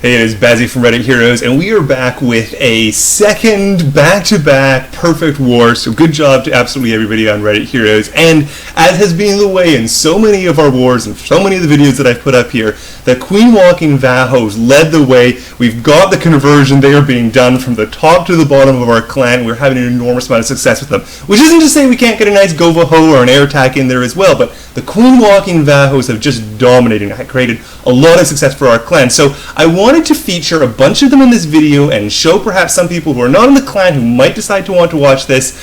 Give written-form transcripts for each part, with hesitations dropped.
Hey, it is Bazzy from Reddit Heroes, and we are back with a second back-to-back perfect war, so good job to absolutely everybody on Reddit Heroes. And as has been the way in so many of our wars and so many of the videos that I've put up here, the Queenwalk Vahos led the way. We've got the conversion. They are being done from the top to the bottom of our clan. We're having an enormous amount of success with them, which isn't to say we can't get a nice go vaho or an air attack in there as well, but the Queenwalk Vahos have just dominated and created a lot of success for our clan. So I wanted to feature a bunch of them in this video and show perhaps some people who are not in the clan who might decide to want to watch this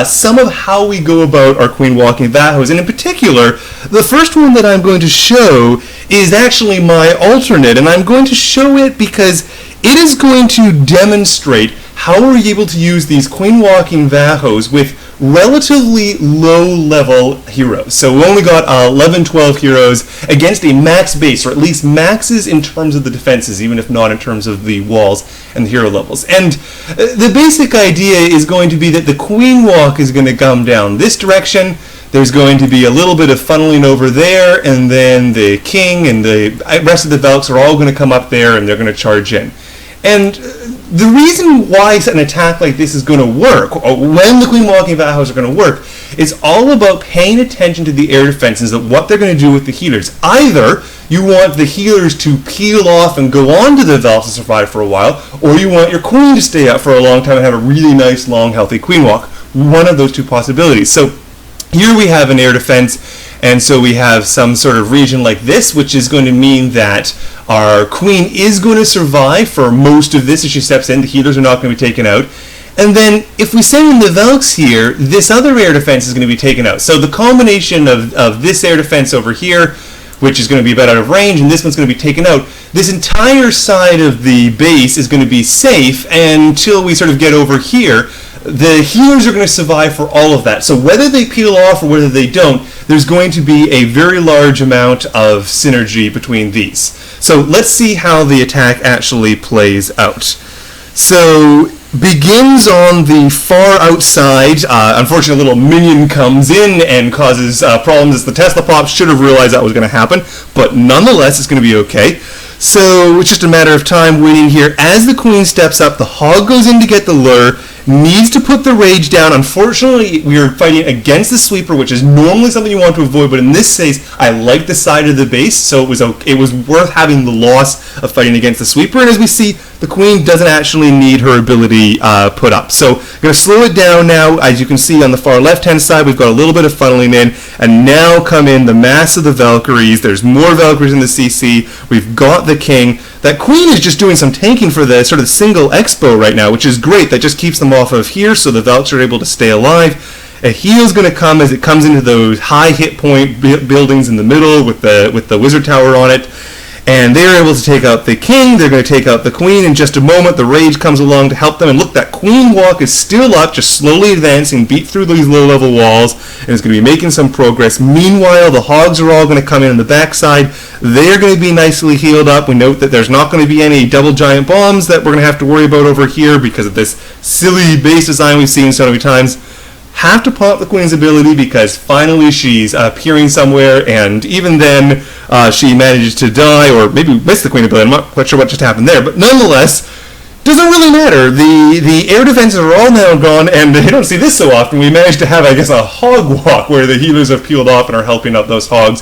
some of how we go about our Queenwalk Vahos. And in particular, the first one that I'm going to show is actually my alternate, and I'm going to show it because it is going to demonstrate how we're able to use these Queenwalk Vahos with relatively low-level heroes. So we only got 11-12 heroes against a max base, or at least maxes in terms of the defenses, even if not in terms of the walls and the hero levels. And the basic idea is going to be that the Queenwalk is going to come down this direction. There's going to be a little bit of funneling over there, and then the king and the rest of the Velks are all going to come up there, and they're going to charge in. And the reason why an attack like this is going to work, or when the Queenwalk Vahos are going to work, is all about paying attention to the air defenses and what they're going to do with the healers. Either you want the healers to peel off and go on to the Velks to survive for a while, or you want your queen to stay up for a long time and have a really nice, long, healthy Queenwalk. One of those two possibilities. So here we have an air defense, and so we have some sort of region like this, which is going to mean that our queen is going to survive for most of this as she steps in. The healers are not going to be taken out. And then if we send in the Velks here, this other air defense is going to be taken out. So the combination of this air defense over here, which is going to be about out of range, and this one's going to be taken out, this entire side of the base is going to be safe until we sort of get over here. The healers are going to survive for all of that. So whether they peel off or whether they don't, there's going to be a very large amount of synergy between these. So let's see how the attack actually plays out. So begins on the far outside. Unfortunately, a little minion comes in and causes problems as the Tesla Pop should have realized that was going to happen, but nonetheless, it's going to be okay. So it's just a matter of time waiting here. As the queen steps up, the hog goes in to get the lure, needs to put the rage down. Unfortunately, we are fighting against the sweeper, which is normally something you want to avoid, but in this case, I like the side of the base, so it was worth having the loss of fighting against the sweeper. And as we see, the queen doesn't actually need her ability put up. So I'm going to slow it down now. As you can see on the far left-hand side, we've got a little bit of funneling in, and now come in the mass of the Valkyries. There's more Valkyries in the CC. We've got the king. That queen is just doing some tanking for the sort of single expo right now, which is great. That just keeps them off of here, so the Velks are able to stay alive. A heal's going to come as it comes into those high hit point buildings in the middle with the wizard tower on it. And they're able to take out the king. They're going to take out the queen in just a moment. The rage comes along to help them. And look, that Queenwalk is still up, just slowly advancing, beat through these low-level walls, and is going to be making some progress. Meanwhile, the hogs are all going to come in on the backside. They're going to be nicely healed up. We note that there's not going to be any double giant bombs that we're going to have to worry about over here because of this silly base design we've seen so many times. Have to pop the queen's ability because finally she's appearing somewhere, and even then she manages to die, or maybe miss the queen ability. I'm not quite sure what just happened there, but nonetheless, doesn't really matter. The air defenses are all now gone, and you don't see this so often. We managed to have, I guess, a hog walk where the healers have peeled off and are helping out those hogs.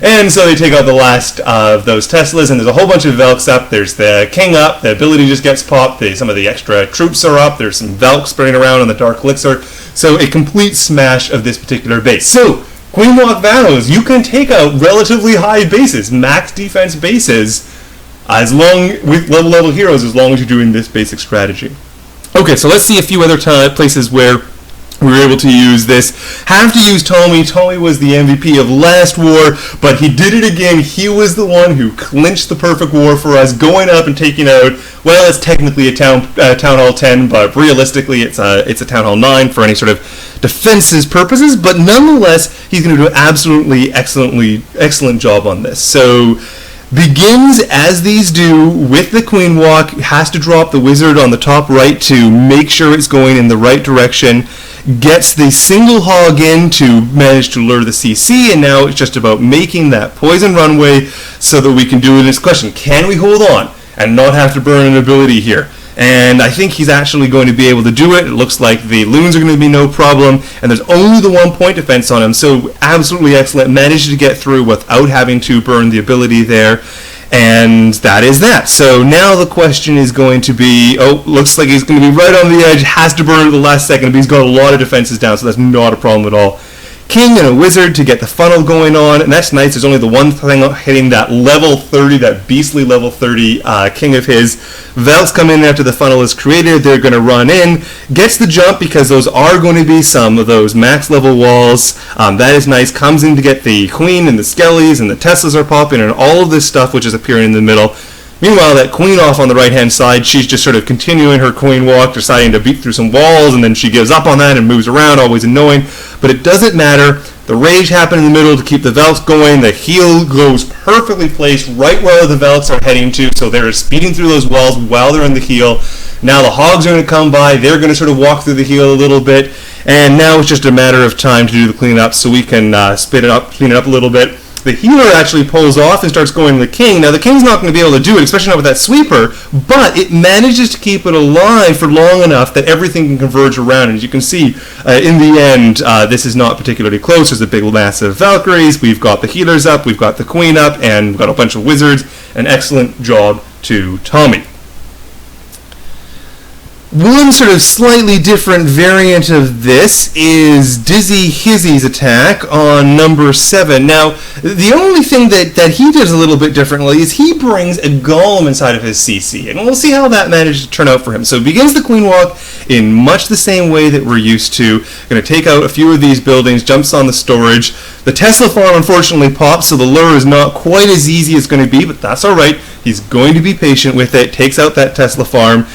And so they take out the last of those Teslas, and there's a whole bunch of Velks up. There's the king up. The ability just gets popped. Some of the extra troops are up. There's some Velks spreading around on the Dark Elixir. So a complete smash of this particular base. So Queenwalk Vahos, you can take out relatively high bases, max defense bases, with level heroes, as long as you're doing this basic strategy. Okay, so let's see a few other places where we were able to use this. Have to use Tommy. Tommy was the MVP of last war, but he did it again. He was the one who clinched the perfect war for us, going up and taking out, well, it's technically a Town Hall 10, but realistically it's a Town Hall 9 for any sort of defenses purposes, but nonetheless, he's going to do an absolutely excellent job on this. So begins, as these do, with the Queenwalk. Has to drop the wizard on the top right to make sure it's going in the right direction. Gets the single hog in to manage to lure the CC, and now it's just about making that poison runway so that we can do this question. Can we hold on? and not have to burn an ability here. And I think he's actually going to be able to do it. It looks like the loons are going to be no problem, and there's only the 1 point defense on him, so absolutely excellent. Managed to get through without having to burn the ability there, and that is that. So now the question is going to be, looks like he's going to be right on the edge, has to burn at the last second, but he's got a lot of defenses down, so that's not a problem at all. King and a wizard to get the funnel going on, and that's nice. There's only the one thing hitting that level 30, that beastly level 30 king of his. Velts come in after the funnel is created. They're going to run in. Gets the jump because those are going to be some of those max level walls. That is nice. Comes in to get the queen and the skellies, and the Teslas are popping, and all of this stuff which is appearing in the middle. Meanwhile, that queen off on the right-hand side, she's just sort of continuing her queen walk, deciding to beat through some walls, and then she gives up on that and moves around, always annoying. But it doesn't matter. The rage happened in the middle to keep the Velts going. The heal goes perfectly placed right where the Velts are heading to, so they're speeding through those walls while they're in the heal. Now the hogs are going to come by. They're going to sort of walk through the heal a little bit, and now it's just a matter of time to do the cleanup, so we can clean it up a little bit. The healer actually pulls off and starts going to the king. Now, the king's not going to be able to do it, especially not with that sweeper, but it manages to keep it alive for long enough that everything can converge around. And as you can see, in the end, this is not particularly close. There's a big, massive Valkyries. We've got the healers up. We've got the queen up. And we've got a bunch of wizards. An excellent job to Tommy. One sort of slightly different variant of this is Dizzy Hizzy's attack on number 7. Now, the only thing that he does a little bit differently is he brings a golem inside of his CC, and we'll see how that managed to turn out for him. So he begins the Queenwalk in much the same way that we're used to. Going to take out a few of these buildings, jumps on the storage. The Tesla farm unfortunately pops, so the lure is not quite as easy as it's going to be, but that's alright. He's going to be patient with it, takes out that Tesla farm,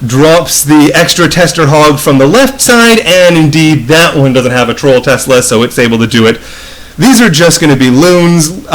drops the extra tester hog from the left side, and indeed that one doesn't have a troll Tesla, so it's able to do it. These are just going to be loons.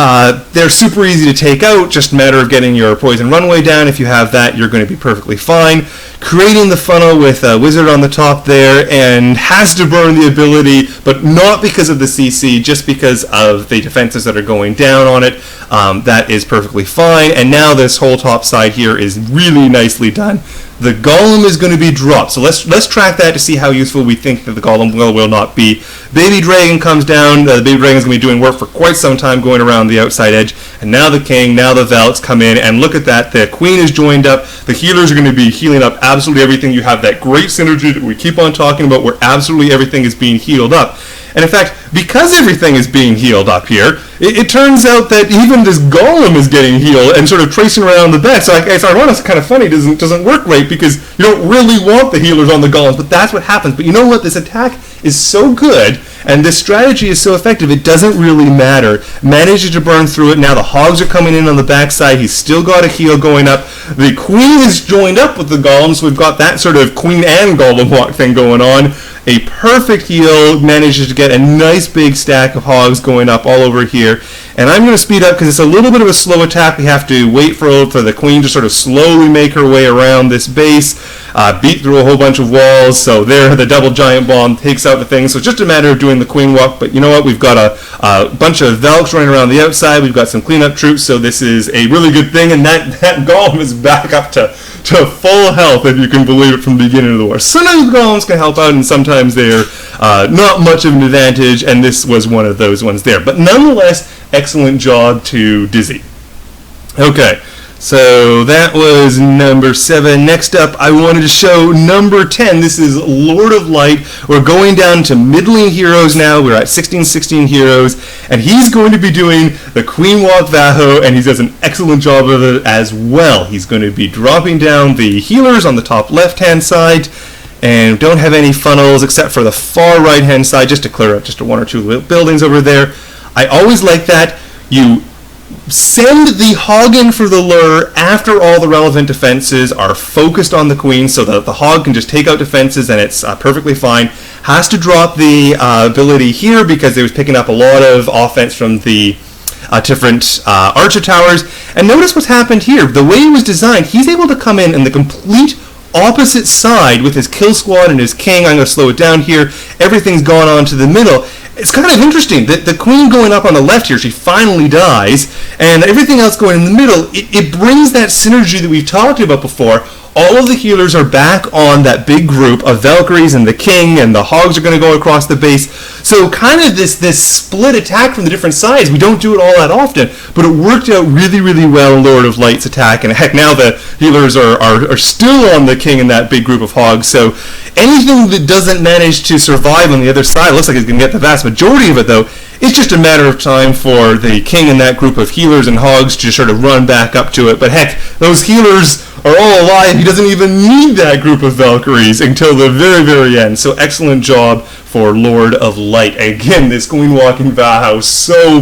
They're super easy to take out, just a matter of getting your poison runway down. If you have that, you're going to be perfectly fine. Creating the funnel with a wizard on the top there, and has to burn the ability, but not because of the CC, just because of the defenses that are going down on it. That is perfectly fine, and now this whole top side here is really nicely done. The golem is going to be dropped, so let's track that to see how useful we think that the golem will not be. Baby dragon comes down. The baby dragon is going to be doing work for quite some time going around the outside edge, and now the king, now the Velts come in, and look at that, the queen is joined up. The healers are going to be healing up absolutely everything. You have that great synergy that we keep on talking about where absolutely everything is being healed up. And in fact, because everything is being healed up here, it turns out that even this golem is getting healed and sort of tracing around the back. So it's ironic, it's kind of funny, it doesn't work right because you don't really want the healers on the golems, but that's what happens. But you know what? This attack is so good, and this strategy is so effective, it doesn't really matter. Manages to burn through it. Now the hogs are coming in on the backside. He's still got a heal going up. The queen is joined up with the golems, so we've got that sort of queen and golem walk thing going on. A perfect heal, manages to get a nice big stack of hogs going up all over here. And I'm going to speed up because it's a little bit of a slow attack. We have to wait for the queen to sort of slowly make her way around this base, beat through a whole bunch of walls. So there, the double giant bomb takes out the thing. So it's just a matter of doing the queen walk. But you know what? We've got a bunch of Velks running around the outside. We've got some cleanup troops. So this is a really good thing. And that golem is back up to full health, if you can believe it, from the beginning of the war. Sometimes the golems can help out, and sometimes they're not much of an advantage, and this was one of those ones there. But nonetheless, excellent job to Dizzy. Okay, so that was number 7. Next up, I wanted to show number 10. This is Lord of Light. We're going down to middling heroes now. We're at 16 heroes, and he's going to be doing the Queenwalk Vaho, and he does an excellent job of it as well. He's going to be dropping down the healers on the top left-hand side, and don't have any funnels except for the far right-hand side, just to clear up just 1 or 2 buildings over there. I always like that. You send the hog in for the lure after all the relevant defenses are focused on the queen, so that the hog can just take out defenses and it's perfectly fine. Has to drop the ability here because it was picking up a lot of offense from the different archer towers. And notice what's happened here. The way it was designed, he's able to come in the complete opposite side with his kill squad and his king. I'm going to slow it down here. Everything's gone on to the middle. It's kind of interesting that the queen going up on the left here, she finally dies, and everything else going in the middle, it brings that synergy that we've talked about before. All of the healers are back on that big group of Valkyries, and the king and the hogs are going to go across the base. So kind of this split attack from the different sides. We don't do it all that often, but it worked out really, really well in Lord of Light's attack. And heck, now the healers are still on the king and that big group of hogs. So anything that doesn't manage to survive on the other side, looks like it's going to get the vast majority of it, though. It's just a matter of time for the king and that group of healers and hogs to sort of run back up to it. But heck, those healers are all alive. He doesn't even need that group of Valkyries until the very, very end. So excellent job for Lord of Light. Again, this Queenwalk Vaho, so